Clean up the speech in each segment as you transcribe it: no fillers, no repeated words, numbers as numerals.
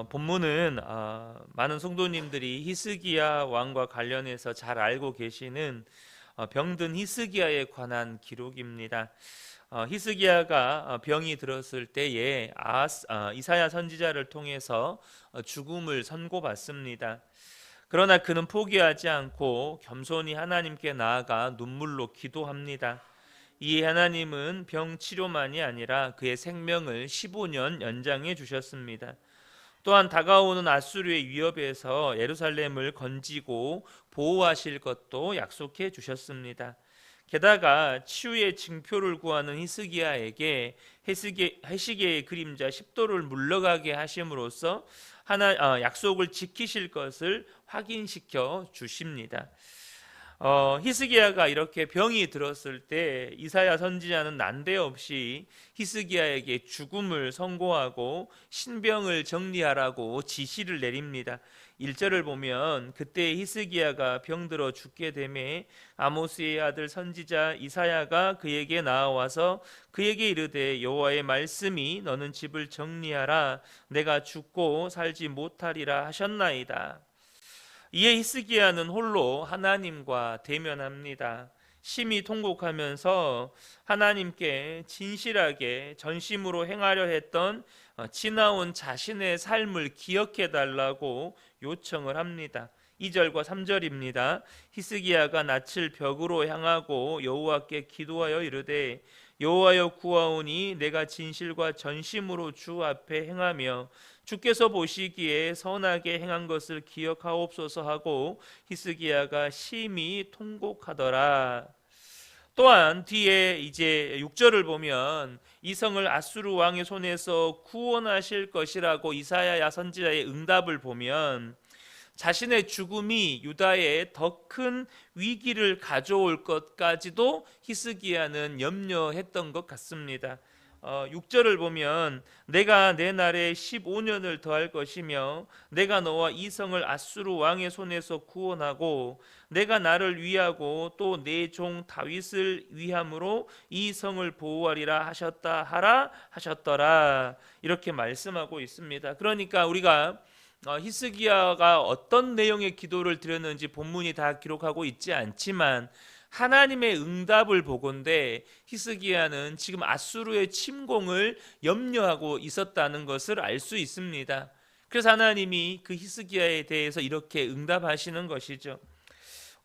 본문은 많은 성도님들이 히스기야 왕과 관련해서 잘 알고 계시는 병든 히스기야에 관한 기록입니다. 히스기야가 병이 들었을 때에 이사야 선지자를 통해서 죽음을 선고받습니다. 그러나 그는 포기하지 않고 겸손히 하나님께 나아가 눈물로 기도합니다. 이 하나님은 병 치료만이 아니라 그의 생명을 15년 연장해 주셨습니다. 또한 다가오는 아수르의 위협에서 예루살렘을 건지고 보호하실 것도 약속해 주셨습니다. 게다가 치유의 징표를 구하는 히스기야에게 해시계의 그림자 10도를 물러가게 하심으로써 약속을 지키실 것을 확인시켜 주십니다. 히스기야가 이렇게 병이 들었을 때 이사야 선지자는 난데없이 히스기야에게 죽음을 선고하고 신병을 정리하라고 지시를 내립니다. 1절을 보면 그때 히스기야가 병들어 죽게 되매 아모스의 아들 선지자 이사야가 그에게 나와서 그에게 이르되 여호와의 말씀이 너는 집을 정리하라 내가 죽고 살지 못하리라 하셨나이다. 이에 히스기야는 홀로 하나님과 대면합니다. 심히 통곡하면서 하나님께 진실하게 전심으로 행하려 했던 지나온 자신의 삶을 기억해 달라고 요청을 합니다. 2절과 3절입니다. 히스기야가 낯을 벽으로 향하고 여호와께 기도하여 이르되 여호와여 구하오니 내가 진실과 전심으로 주 앞에 행하며 주께서 보시기에 선하게 행한 것을 기억하옵소서 하고 히스기야가 심히 통곡하더라. 또한 뒤에 이제 6절을 보면 이 성을 아수르 왕의 손에서 구원하실 것이라고 이사야 선지자의 응답을 보면 자신의 죽음이 유다에 더 큰 위기를 가져올 것까지도 히스기야는 염려했던 것 같습니다. 6절을 보면 내가 내 날에 15년을 더할 것이며 내가 너와 이 성을 아수르 왕의 손에서 구원하고 내가 나를 위하고 또 내 종 다윗을 위함으로 이 성을 보호하리라 하셨더라 이렇게 말씀하고 있습니다. 그러니까 우리가 히스기야가 어떤 내용의 기도를 드렸는지 본문이 다 기록하고 있지 않지만 하나님의 응답을 보건대 히스기야는 지금 아수르의 침공을 염려하고 있었다는 것을 알 수 있습니다. 그래서 하나님이 그 히스기야에 대해서 이렇게 응답하시는 것이죠.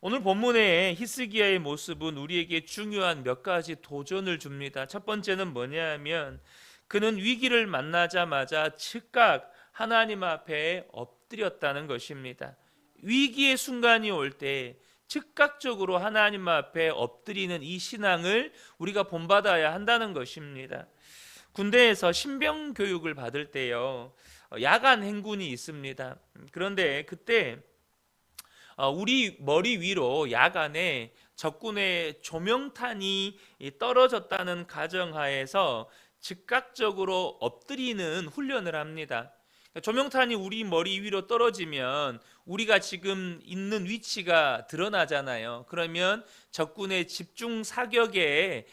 오늘 본문의 히스기야의 모습은 우리에게 중요한 몇 가지 도전을 줍니다. 첫 번째는 뭐냐면 그는 위기를 만나자마자 즉각 하나님 앞에 엎드렸다는 것입니다. 위기의 순간이 올 때 즉각적으로 하나님 앞에 엎드리는 이 신앙을 우리가 본받아야 한다는 것입니다. 군대에서 신병 교육을 받을 때요, 야간 행군이 있습니다. 그런데 그때 우리 머리 위로 야간에 적군의 조명탄이 떨어졌다는 가정하에서 즉각적으로 엎드리는 훈련을 합니다. 조명탄이 우리 머리 위로 떨어지면 우리가 지금 있는 위치가 드러나잖아요. 그러면 적군의 집중 사격의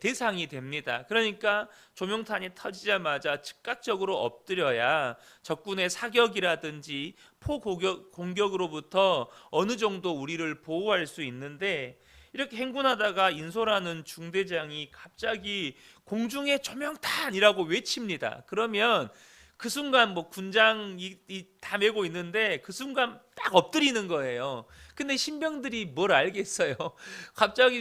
대상이 됩니다. 그러니까 조명탄이 터지자마자 즉각적으로 엎드려야 적군의 사격이라든지 공격으로부터 어느 정도 우리를 보호할 수 있는데, 이렇게 행군하다가 인솔하는 중대장이 갑자기 공중에 조명탄이라고 외칩니다. 그러면 그 순간 군장이 다 메고 있는데 그 순간 딱 엎드리는 거예요. 근데 신병들이 뭘 알겠어요. 갑자기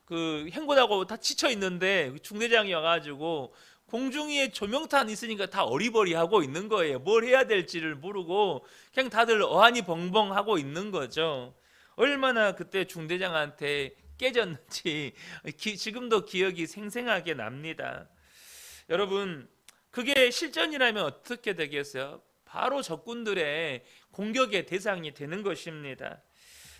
그 행군하고 다 지쳐 있는데 중대장이 와가지고 공중 위에 조명탄 있으니까 다 어리버리하고 있는 거예요. 뭘 해야 될지를 모르고 그냥 다들 어안이 벙벙하고 있는 거죠. 얼마나 그때 중대장한테 깨졌는지 지금도 기억이 생생하게 납니다. 여러분, 그게 실전이라면 어떻게 되겠어요? 바로 적군들의 공격의 대상이 되는 것입니다.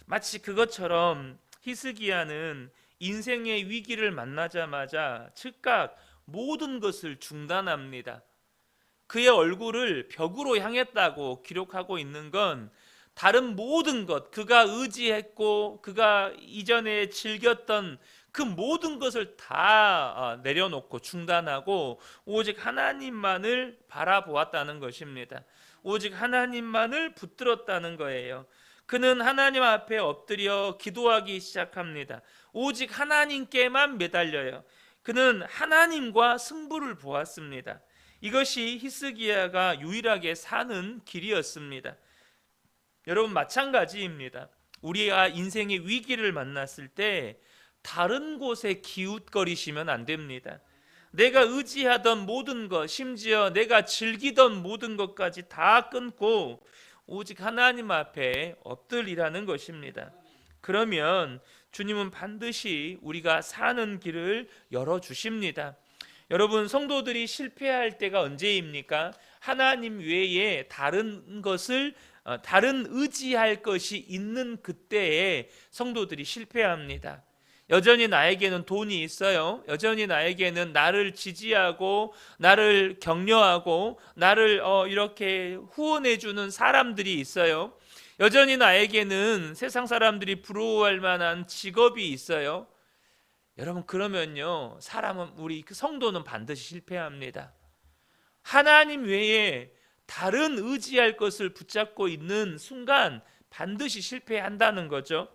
마치 그것처럼 히스기야는 인생의 위기를 만나자마자 즉각 모든 것을 중단합니다. 그의 얼굴을 벽으로 향했다고 기록하고 있는 건 다른 모든 것, 그가 의지했고 그가 이전에 즐겼던 그 모든 것을 다 내려놓고 중단하고 오직 하나님만을 바라보았다는 것입니다. 오직 하나님만을 붙들었다는 거예요. 그는 하나님 앞에 엎드려 기도하기 시작합니다. 오직 하나님께만 매달려요. 그는 하나님과 승부를 보았습니다. 이것이 히스기야가 유일하게 사는 길이었습니다. 여러분, 마찬가지입니다. 우리가 인생의 위기를 만났을 때 다른 곳에 기웃거리시면 안 됩니다. 내가 의지하던 모든 것, 심지어 내가 즐기던 모든 것까지 다 끊고 오직 하나님 앞에 엎드리라는 것입니다. 그러면 주님은 반드시 우리가 사는 길을 열어주십니다. 여러분, 성도들이 실패할 때가 언제입니까? 하나님 외에 다른 의지할 것이 있는 그때에 성도들이 실패합니다. 여전히 나에게는 돈이 있어요. 여전히 나에게는 나를 지지하고 나를 격려하고 나를 이렇게 후원해 주는 사람들이 있어요. 여전히 나에게는 세상 사람들이 부러워할 만한 직업이 있어요. 여러분, 그러면요, 우리 성도는 반드시 실패합니다. 하나님 외에 다른 의지할 것을 붙잡고 있는 순간 반드시 실패한다는 거죠.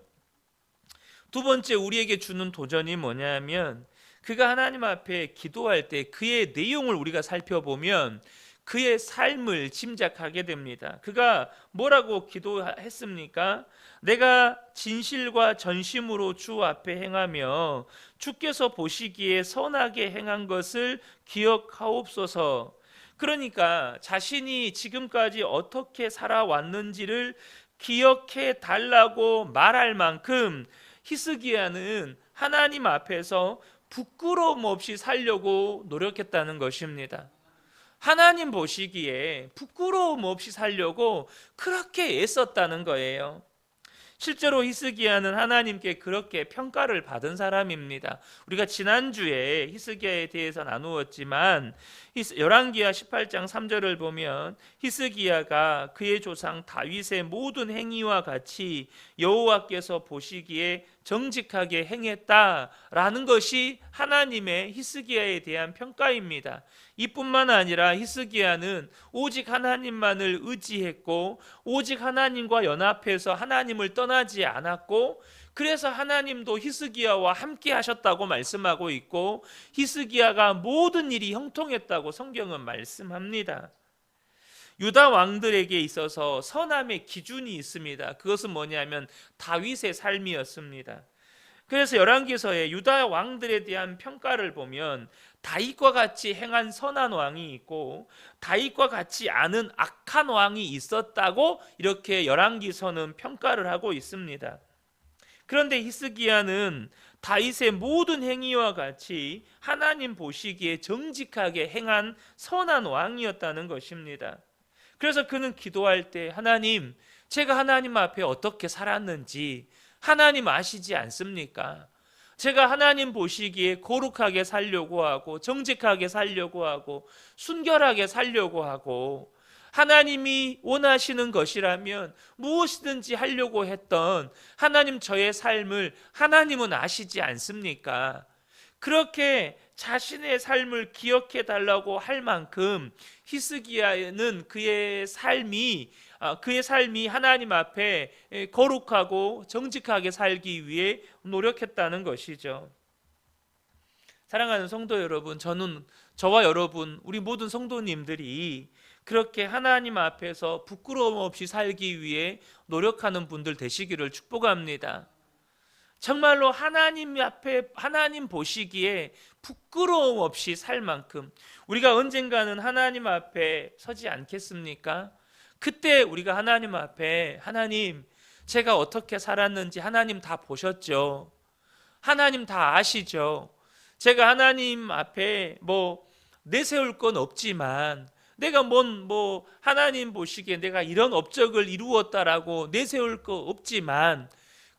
두 번째, 우리에게 주는 도전이 뭐냐면, 그가 하나님 앞에 기도할 때 그의 내용을 우리가 살펴보면 그의 삶을 짐작하게 됩니다. 그가 뭐라고 기도했습니까? 내가 진실과 전심으로 주 앞에 행하며 주께서 보시기에 선하게 행한 것을 기억하옵소서. 그러니까 자신이 지금까지 어떻게 살아왔는지를 기억해 달라고 말할 만큼 히스기야는 하나님 앞에서 부끄러움 없이 살려고 노력했다는 것입니다. 하나님 보시기에 부끄러움 없이 살려고 그렇게 애썼다는 거예요. 실제로 히스기야는 하나님께 그렇게 평가를 받은 사람입니다. 우리가 지난주에 히스기야에 대해서 나누었지만 열왕기하 18장 3절을 보면 히스기야가 그의 조상 다윗의 모든 행위와 같이 여호와께서 보시기에 정직하게 행했다라는 것이 하나님의 히스기야에 대한 평가입니다. 이뿐만 아니라 히스기야는 오직 하나님만을 의지했고 오직 하나님과 연합해서 하나님을 떠나지 않았고, 그래서 하나님도 히스기야와 함께 하셨다고 말씀하고 있고 히스기야가 모든 일이 형통했다고 성경은 말씀합니다. 유다 왕들에게 있어서 선함의 기준이 있습니다. 그것은 뭐냐면 다윗의 삶이었습니다. 그래서 열왕기서에 유다 왕들에 대한 평가를 보면 다윗과 같이 행한 선한 왕이 있고 다윗과 같지 않은 악한 왕이 있었다고 이렇게 열왕기서는 평가를 하고 있습니다. 그런데 히스기야는 다윗의 모든 행위와 같이 하나님 보시기에 정직하게 행한 선한 왕이었다는 것입니다. 그래서 그는 기도할 때, 하나님, 제가 하나님 앞에 어떻게 살았는지 하나님 아시지 않습니까? 제가 하나님 보시기에 거룩하게 살려고 하고 정직하게 살려고 하고 순결하게 살려고 하고 하나님이 원하시는 것이라면 무엇이든지 하려고 했던 하나님, 저의 삶을 하나님은 아시지 않습니까? 그렇게 자신의 삶을 기억해 달라고 할 만큼 히스기야는 그의 삶이 하나님 앞에 거룩하고 정직하게 살기 위해 노력했다는 것이죠. 사랑하는 성도 여러분, 저와 여러분, 우리 모든 성도님들이 그렇게 하나님 앞에서 부끄러움 없이 살기 위해 노력하는 분들 되시기를 축복합니다. 정말로 하나님 앞에, 하나님 보시기에 부끄러움 없이 살 만큼 우리가 언젠가는 하나님 앞에 서지 않겠습니까? 그때 우리가 하나님 앞에, 하나님, 제가 어떻게 살았는지 하나님 다 보셨죠? 하나님 다 아시죠? 제가 하나님 앞에 내세울 건 없지만 내가 하나님 보시기에 내가 이런 업적을 이루었다라고 내세울 거 없지만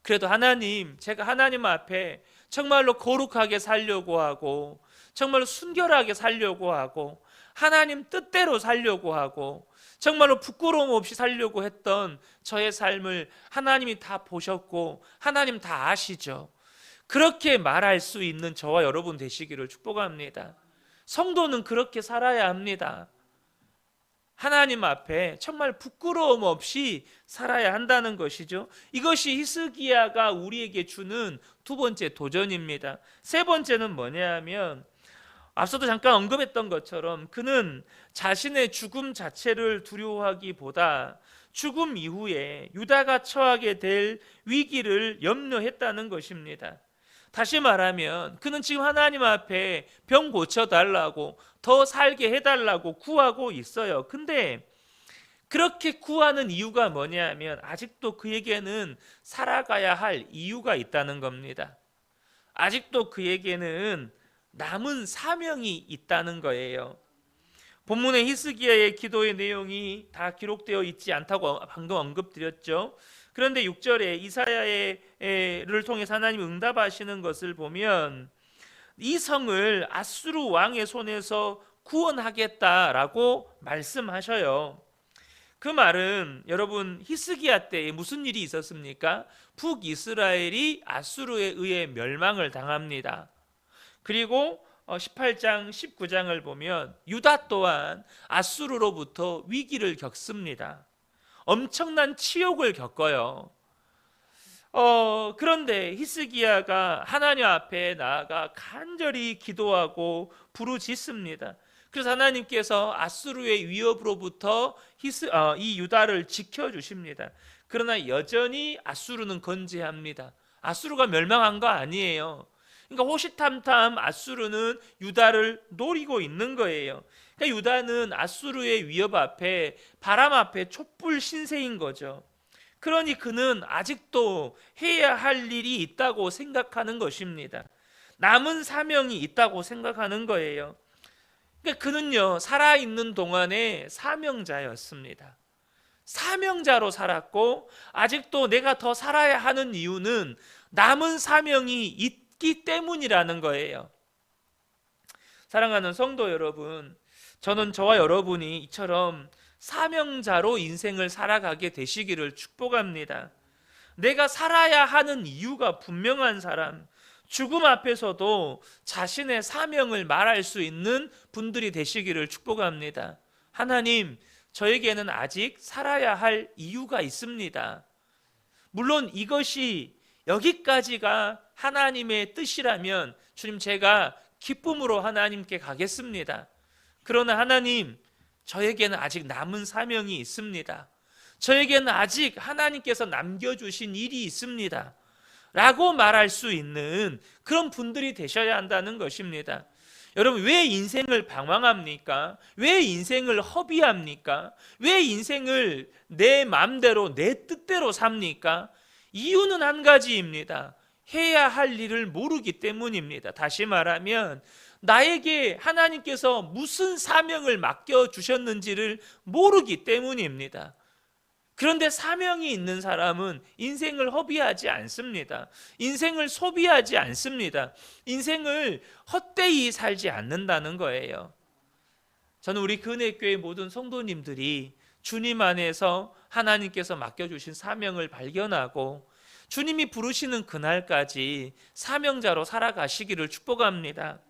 그래도 하나님, 제가 하나님 앞에 정말로 거룩하게 살려고 하고 정말로 순결하게 살려고 하고 하나님 뜻대로 살려고 하고 정말로 부끄러움 없이 살려고 했던 저의 삶을 하나님이 다 보셨고 하나님 다 아시죠. 그렇게 말할 수 있는 저와 여러분 되시기를 축복합니다. 성도는 그렇게 살아야 합니다. 하나님 앞에 정말 부끄러움 없이 살아야 한다는 것이죠. 이것이 히스기야가 우리에게 주는 두 번째 도전입니다. 세 번째는 뭐냐 하면, 앞서도 잠깐 언급했던 것처럼 그는 자신의 죽음 자체를 두려워하기보다 죽음 이후에 유다가 처하게 될 위기를 염려했다는 것입니다. 다시 말하면 그는 지금 하나님 앞에 병 고쳐달라고, 더 살게 해달라고 구하고 있어요. 근데 그렇게 구하는 이유가 뭐냐 하면 아직도 그에게는 살아가야 할 이유가 있다는 겁니다. 아직도 그에게는 남은 사명이 있다는 거예요. 본문의 히스기야의 기도의 내용이 다 기록되어 있지 않다고 방금 언급드렸죠. 그런데 6절에 이사야를 통해서 하나님 응답하시는 것을 보면 이 성을 아수르 왕의 손에서 구원하겠다라고 말씀하셔요. 그 말은 여러분, 히스기야 때에 무슨 일이 있었습니까? 북이스라엘이 아수르에 의해 멸망을 당합니다. 그리고 18장 19장을 보면 유다 또한 아수르로부터 위기를 겪습니다. 엄청난 치욕을 겪어요. 그런데 히스기야가 하나님 앞에 나아가 간절히 기도하고 부르짖습니다. 그래서 하나님께서 아수르의 위협으로부터 이 유다를 지켜주십니다. 그러나 여전히 아수르는 건재합니다. 아수르가 멸망한 거 아니에요. 그러니까 호시탐탐 아수르는 유다를 노리고 있는 거예요. 그러니까 유다는 아수르의 위협 앞에, 바람 앞에 촛불 신세인 거죠. 그러니 그는 아직도 해야 할 일이 있다고 생각하는 것입니다. 남은 사명이 있다고 생각하는 거예요. 그러니까 그는요, 살아있는 동안에 사명자였습니다. 사명자로 살았고 아직도 내가 더 살아야 하는 이유는 남은 사명이 있기 때문이라는 거예요. 사랑하는 성도 여러분, 저는 저와 여러분이 이처럼 사명자로 인생을 살아가게 되시기를 축복합니다. 내가 살아야 하는 이유가 분명한 사람, 죽음 앞에서도 자신의 사명을 말할 수 있는 분들이 되시기를 축복합니다. 하나님, 저에게는 아직 살아야 할 이유가 있습니다. 물론 이것이 여기까지가 하나님의 뜻이라면 주님, 제가 기쁨으로 하나님께 가겠습니다. 그러나 하나님, 저에게는 아직 남은 사명이 있습니다. 저에게는 아직 하나님께서 남겨주신 일이 있습니다. 라고 말할 수 있는 그런 분들이 되셔야 한다는 것입니다. 여러분, 왜 인생을 방황합니까? 왜 인생을 허비합니까? 왜 인생을 내 마음대로, 내 뜻대로 삽니까? 이유는 한 가지입니다. 해야 할 일을 모르기 때문입니다. 다시 말하면 나에게 하나님께서 무슨 사명을 맡겨주셨는지를 모르기 때문입니다. 그런데 사명이 있는 사람은 인생을 허비하지 않습니다. 인생을 소비하지 않습니다. 인생을 헛되이 살지 않는다는 거예요. 저는 우리 근혜교회 모든 성도님들이 주님 안에서 하나님께서 맡겨주신 사명을 발견하고 주님이 부르시는 그날까지 사명자로 살아가시기를 축복합니다.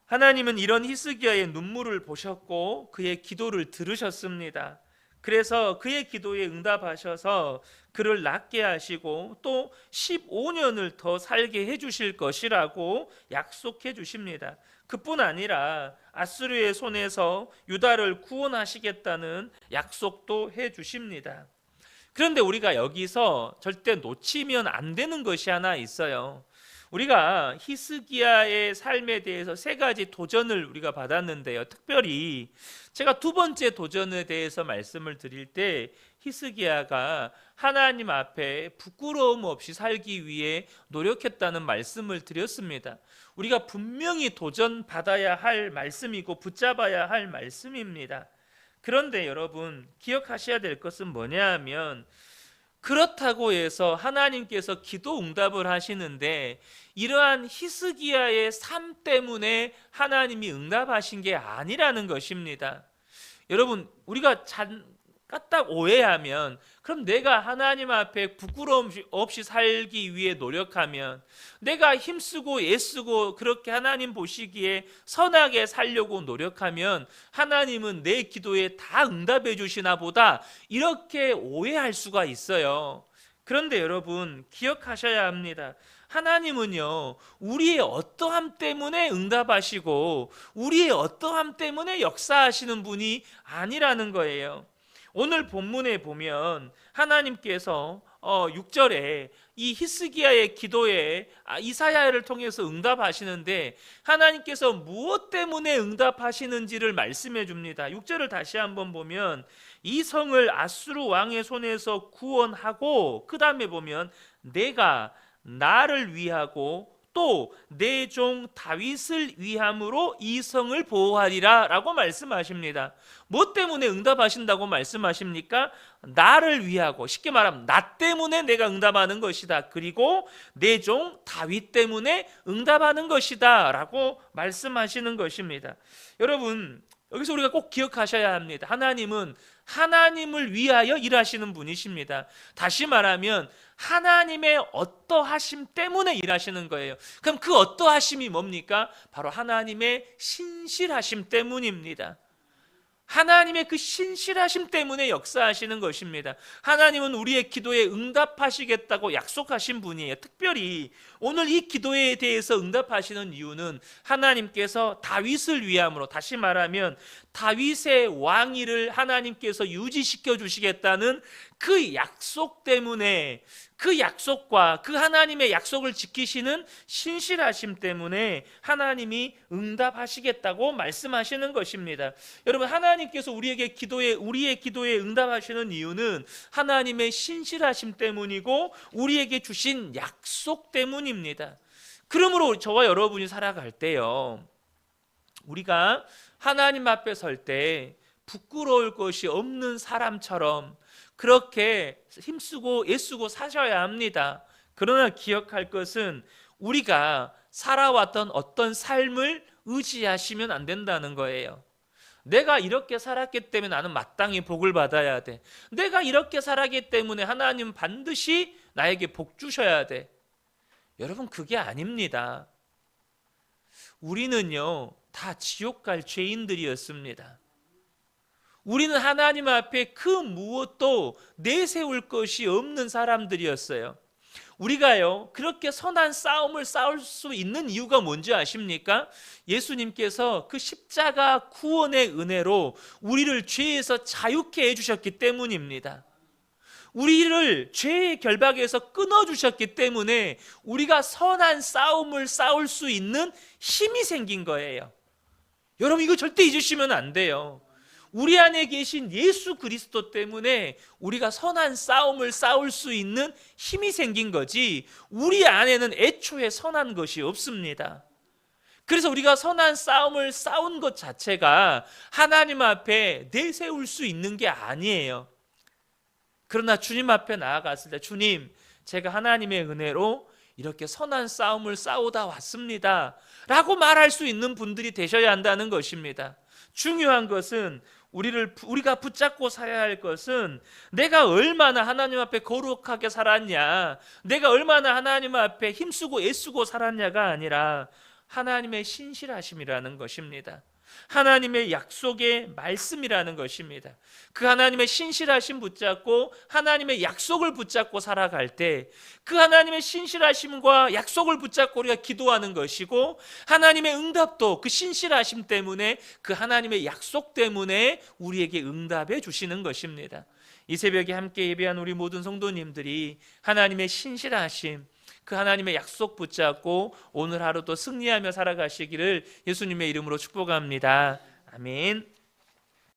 하나님은 이런 히스기야의 눈물을 보셨고 그의 기도를 들으셨습니다. 그래서 그의 기도에 응답하셔서 그를 낫게 하시고 또 15년을 더 살게 해주실 것이라고 약속해 주십니다. 그뿐 아니라 아수르의 손에서 유다를 구원하시겠다는 약속도 해 주십니다. 그런데 우리가 여기서 절대 놓치면 안 되는 것이 하나 있어요. 우리가 히스기야의 삶에 대해서 세 가지 도전을 우리가 받았는데요. 특별히 제가 두 번째 도전에 대해서 말씀을 드릴 때 히스기야가 하나님 앞에 부끄러움 없이 살기 위해 노력했다는 말씀을 드렸습니다. 우리가 분명히 도전받아야 할 말씀이고 붙잡아야 할 말씀입니다. 그런데 여러분, 기억하셔야 될 것은 뭐냐 하면 그렇다고 해서 하나님께서 기도 응답을 하시는데 이러한 히스기야의 삶 때문에 하나님이 응답하신 게 아니라는 것입니다. 여러분, 우리가 까딱 오해하면, 그럼 내가 하나님 앞에 부끄러움 없이 살기 위해 노력하면, 내가 힘쓰고 애쓰고 그렇게 하나님 보시기에 선하게 살려고 노력하면 하나님은 내 기도에 다 응답해 주시나 보다, 이렇게 오해할 수가 있어요. 그런데 여러분 기억하셔야 합니다. 하나님은요, 우리의 어떠함 때문에 응답하시고 우리의 어떠함 때문에 역사하시는 분이 아니라는 거예요. 오늘 본문에 보면 하나님께서 6절에 이 히스기야의 기도에 이사야를 통해서 응답하시는데, 하나님께서 무엇 때문에 응답하시는지를 말씀해 줍니다. 6절을 다시 한번 보면, 이 성을 아수르 왕의 손에서 구원하고, 그 다음에 보면 내가 나를 위하고 또 내 종 다윗을 위함으로 이 성을 보호하리라 라고 말씀하십니다. 뭐 때문에 응답하신다고 말씀하십니까? 나를 위하고, 쉽게 말하면 나 때문에 내가 응답하는 것이다. 그리고 내 종 다윗 때문에 응답하는 것이다 라고 말씀하시는 것입니다. 여러분, 여기서 우리가 꼭 기억하셔야 합니다. 하나님은 하나님을 위하여 일하시는 분이십니다. 다시 말하면 하나님의 어떠하심 때문에 일하시는 거예요. 그럼 그 어떠하심이 뭡니까? 바로 하나님의 신실하심 때문입니다. 하나님의 그 신실하심 때문에 역사하시는 것입니다. 하나님은 우리의 기도에 응답하시겠다고 약속하신 분이에요. 특별히 오늘 이 기도에 대해서 응답하시는 이유는 하나님께서 다윗을 위함으로, 다시 말하면 다윗의 왕위를 하나님께서 유지시켜 주시겠다는 그 약속 때문에, 그 약속과 그 하나님의 약속을 지키시는 신실하심 때문에 하나님이 응답하시겠다고 말씀하시는 것입니다. 여러분, 하나님께서 우리의 기도에 응답하시는 이유는 하나님의 신실하심 때문이고 우리에게 주신 약속 때문입니다. 그러므로 저와 여러분이 살아갈 때요, 우리가 하나님 앞에 설 때 부끄러울 것이 없는 사람처럼 그렇게 힘쓰고 애쓰고 사셔야 합니다. 그러나 기억할 것은 우리가 살아왔던 어떤 삶을 의지하시면 안 된다는 거예요. 내가 이렇게 살았기 때문에 나는 마땅히 복을 받아야 돼. 내가 이렇게 살았기 때문에 하나님 반드시 나에게 복 주셔야 돼. 여러분, 그게 아닙니다. 우리는요, 다 지옥 갈 죄인들이었습니다. 우리는 하나님 앞에 그 무엇도 내세울 것이 없는 사람들이었어요. 우리가요, 그렇게 선한 싸움을 싸울 수 있는 이유가 뭔지 아십니까? 예수님께서 그 십자가 구원의 은혜로 우리를 죄에서 자유케 해주셨기 때문입니다. 우리를 죄의 결박에서 끊어주셨기 때문에 우리가 선한 싸움을 싸울 수 있는 힘이 생긴 거예요. 여러분, 이거 절대 잊으시면 안 돼요. 우리 안에 계신 예수 그리스도 때문에 우리가 선한 싸움을 싸울 수 있는 힘이 생긴 거지, 우리 안에는 애초에 선한 것이 없습니다. 그래서 우리가 선한 싸움을 싸운 것 자체가 하나님 앞에 내세울 수 있는 게 아니에요. 그러나 주님 앞에 나아갔을 때, 주님, 제가 하나님의 은혜로 이렇게 선한 싸움을 싸우다 왔습니다 라고 말할 수 있는 분들이 되셔야 한다는 것입니다. 중요한 것은 우리가 붙잡고 살아야 할 것은 내가 얼마나 하나님 앞에 거룩하게 살았냐, 내가 얼마나 하나님 앞에 힘쓰고 애쓰고 살았냐가 아니라 하나님의 신실하심이라는 것입니다. 하나님의 약속의 말씀이라는 것입니다. 그 하나님의 신실하심 붙잡고 하나님의 약속을 붙잡고 살아갈 때, 그 하나님의 신실하심과 약속을 붙잡고 우리가 기도하는 것이고, 하나님의 응답도 그 신실하심 때문에, 그 하나님의 약속 때문에 우리에게 응답해 주시는 것입니다. 이 새벽에 함께 예배한 우리 모든 성도님들이 하나님의 신실하심, 그 하나님의 약속 붙잡고 오늘 하루도 승리하며 살아가시기를 예수님의 이름으로 축복합니다. 아멘.